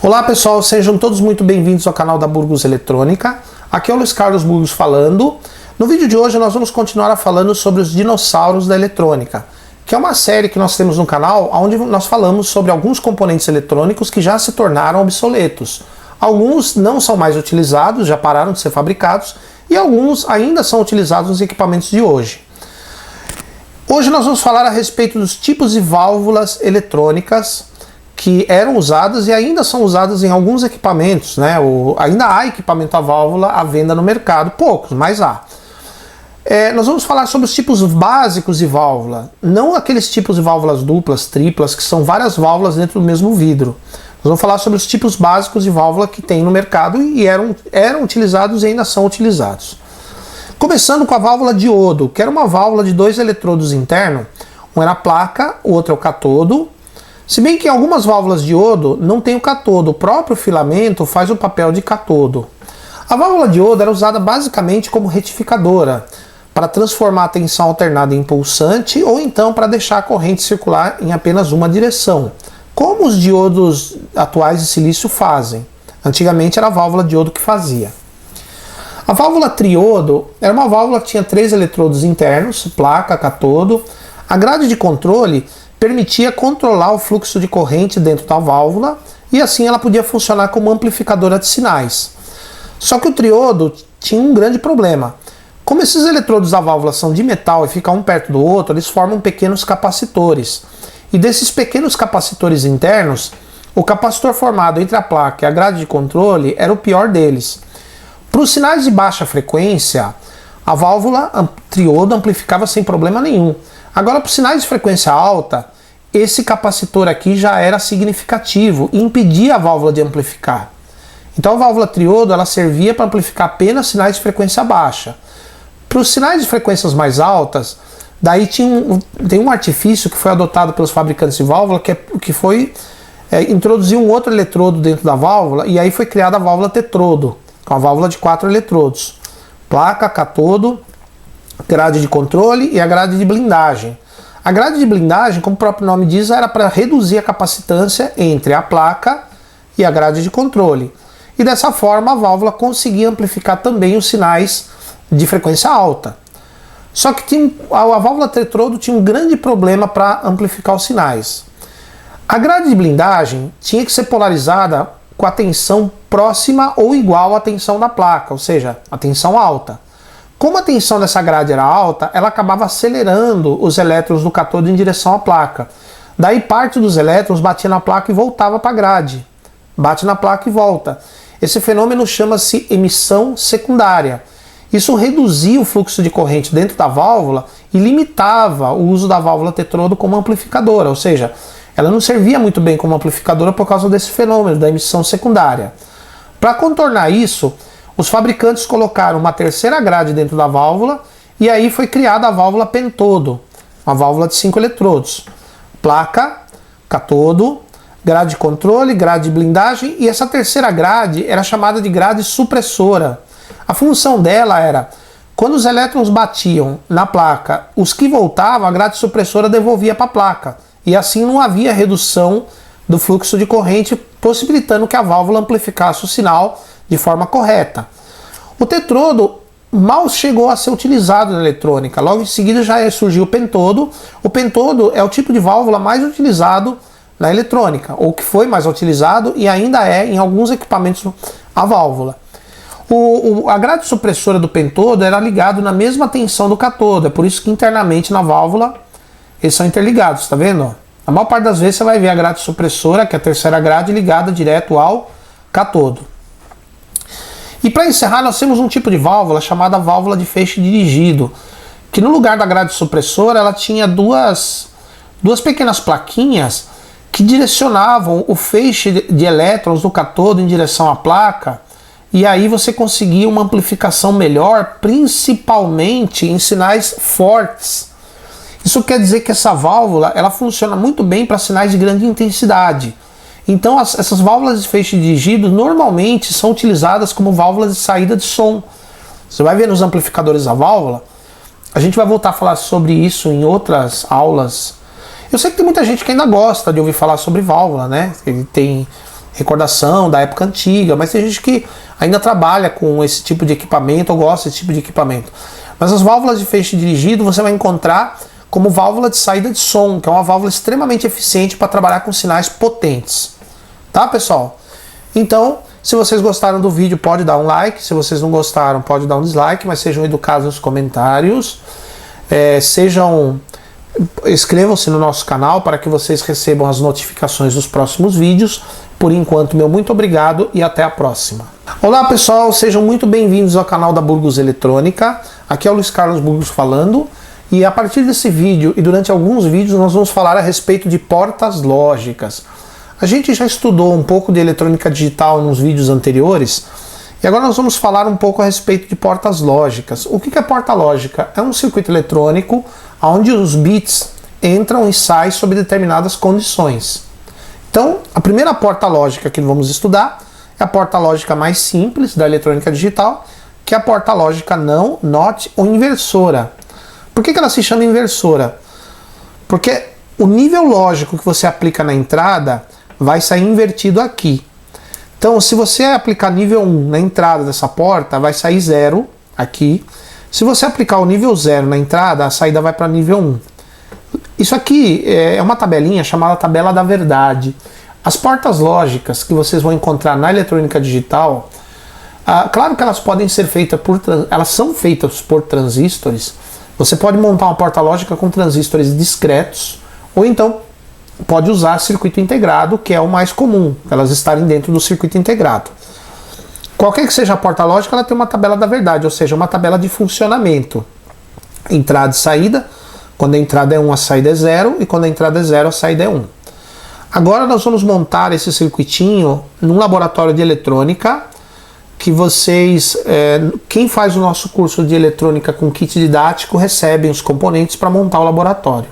Olá pessoal, sejam todos muito bem-vindos ao canal da Burgos Eletrônica. Aqui é o Luiz Carlos Burgos falando. No vídeo de hoje nós vamos continuar falando sobre os dinossauros da eletrônica, que é uma série que nós temos no canal onde nós falamos sobre alguns componentes eletrônicos que já se tornaram obsoletos. Alguns não são mais utilizados, já pararam de ser fabricados, e alguns ainda são utilizados nos equipamentos de hoje. Hoje nós vamos falar a respeito dos tipos de válvulas eletrônicas que eram usadas e ainda são usadas em alguns equipamentos, né? Ainda há equipamento a válvula à venda no mercado, poucos, mas há. Nós vamos falar sobre os tipos básicos de válvula, não aqueles tipos de válvulas duplas, triplas, que são várias válvulas dentro do mesmo vidro. Nós vamos falar sobre os tipos básicos de válvula que tem no mercado e eram utilizados e ainda são utilizados. Começando com a válvula diodo, que era uma válvula de dois eletrodos internos, um era a placa, o outro é o catodo. Se bem que em algumas válvulas diodo não tem o catodo, o próprio filamento faz o papel de catodo. A válvula diodo era usada basicamente como retificadora, para transformar a tensão alternada em pulsante ou então para deixar a corrente circular em apenas uma direção, como os diodos atuais de silício fazem. Antigamente era a válvula diodo que fazia. A válvula triodo era uma válvula que tinha três eletrodos internos, placa, catodo. A grade de controle permitia controlar o fluxo de corrente dentro da válvula e assim ela podia funcionar como amplificadora de sinais. Só que o triodo tinha um grande problema. Como esses eletrodos da válvula são de metal e ficam um perto do outro, eles formam pequenos capacitores. E desses pequenos capacitores internos, o capacitor formado entre a placa e a grade de controle era o pior deles. Para os sinais de baixa frequência, a válvula triodo amplificava sem problema nenhum. Agora, para os sinais de frequência alta, esse capacitor aqui já era significativo e impedia a válvula de amplificar. Então a válvula triodo ela servia para amplificar apenas sinais de frequência baixa. Para os sinais de frequências mais altas, daí tem um artifício que foi adotado pelos fabricantes de válvula, que foi introduzir um outro eletrodo dentro da válvula, e aí foi criada a válvula tetrodo, com a válvula de 4 eletrodos. Placa, catodo, grade de controle e a grade de blindagem. A grade de blindagem, como o próprio nome diz, era para reduzir a capacitância entre a placa e a grade de controle. E dessa forma a válvula conseguia amplificar também os sinais de frequência alta. Só que a válvula tetrodo tinha um grande problema para amplificar os sinais. A grade de blindagem tinha que ser polarizada com a tensão próxima ou igual à tensão da placa, ou seja, a tensão alta. Como a tensão dessa grade era alta, ela acabava acelerando os elétrons do catodo em direção à placa. Daí parte dos elétrons batia na placa e voltava para a grade. Bate na placa e volta. Esse fenômeno chama-se emissão secundária. Isso reduzia o fluxo de corrente dentro da válvula e limitava o uso da válvula tetrodo como amplificadora, ou seja, ela não servia muito bem como amplificadora por causa desse fenômeno da emissão secundária. Para contornar isso, os fabricantes colocaram uma terceira grade dentro da válvula e aí foi criada a válvula pentodo, uma válvula de 5 eletrodos. Placa, catodo, grade de controle, grade de blindagem, e essa terceira grade era chamada de grade supressora. A função dela era, quando os elétrons batiam na placa, os que voltavam, a grade supressora devolvia para a placa. E assim não havia redução do fluxo de corrente, possibilitando que a válvula amplificasse o sinal de forma correta. O tetrodo mal chegou a ser utilizado na eletrônica. Logo em seguida já surgiu o pentodo. O pentodo é o tipo de válvula mais utilizado na eletrônica, ou que foi mais utilizado e ainda é em alguns equipamentos a válvula. A grade supressora do pentodo era ligado na mesma tensão do catodo, é por isso que internamente na válvula eles são interligados, tá vendo? A maior parte das vezes você vai ver a grade supressora, que é a terceira grade, ligada direto ao catodo. E para encerrar, nós temos um tipo de válvula chamada válvula de feixe dirigido, que no lugar da grade supressora ela tinha duas pequenas plaquinhas que direcionavam o feixe de elétrons do catodo em direção à placa, e aí você conseguia uma amplificação melhor, principalmente em sinais fortes. Isso quer dizer que essa válvula ela funciona muito bem para sinais de grande intensidade. Então essas válvulas de feixe dirigido normalmente são utilizadas como válvulas de saída de som. Você vai ver nos amplificadores da válvula, a gente vai voltar a falar sobre isso em outras aulas. Eu sei que tem muita gente que ainda gosta de ouvir falar sobre válvula, né? Ele tem recordação da época antiga, mas tem gente que ainda trabalha com esse tipo de equipamento ou gosta desse tipo de equipamento. Mas as válvulas de feixe dirigido você vai encontrar como válvula de saída de som, que é uma válvula extremamente eficiente para trabalhar com sinais potentes. Tá, pessoal? Então, se vocês gostaram do vídeo, pode dar um like. Se vocês não gostaram, pode dar um dislike, mas sejam educados nos comentários. Inscrevam-se no nosso canal para que vocês recebam as notificações dos próximos vídeos. Por enquanto, meu muito obrigado e até a próxima. Olá, pessoal, sejam muito bem-vindos ao canal da Burgos Eletrônica. Aqui é o Luiz Carlos Burgos falando. E a partir desse vídeo e durante alguns vídeos nós vamos falar a respeito de portas lógicas. A gente já estudou um pouco de eletrônica digital nos vídeos anteriores e agora nós vamos falar um pouco a respeito de portas lógicas. O que é porta lógica? É um circuito eletrônico onde os bits entram e saem sob determinadas condições. Então, a primeira porta lógica que vamos estudar é a porta lógica mais simples da eletrônica digital, que é a porta lógica não, not ou inversora. Por que ela se chama inversora? Porque o nível lógico que você aplica na entrada vai sair invertido aqui. Então, se você aplicar nível 1 na entrada dessa porta, vai sair 0 aqui. Se você aplicar o nível 0 na entrada, a saída vai para nível 1. Isso aqui é uma tabelinha chamada tabela da verdade. As portas lógicas que vocês vão encontrar na eletrônica digital, claro que elas podem ser feitas elas são feitas por transistores. Você pode montar uma porta lógica com transistores discretos, ou então pode usar circuito integrado, que é o mais comum, elas estarem dentro do circuito integrado. Qualquer que seja a porta lógica, ela tem uma tabela da verdade, ou seja, uma tabela de funcionamento. Entrada e saída, quando a entrada é 1, a saída é 0, e quando a entrada é 0, a saída é 1. Agora nós vamos montar esse circuitinho num laboratório de eletrônica, que quem faz o nosso curso de eletrônica com kit didático recebem os componentes para montar o laboratório.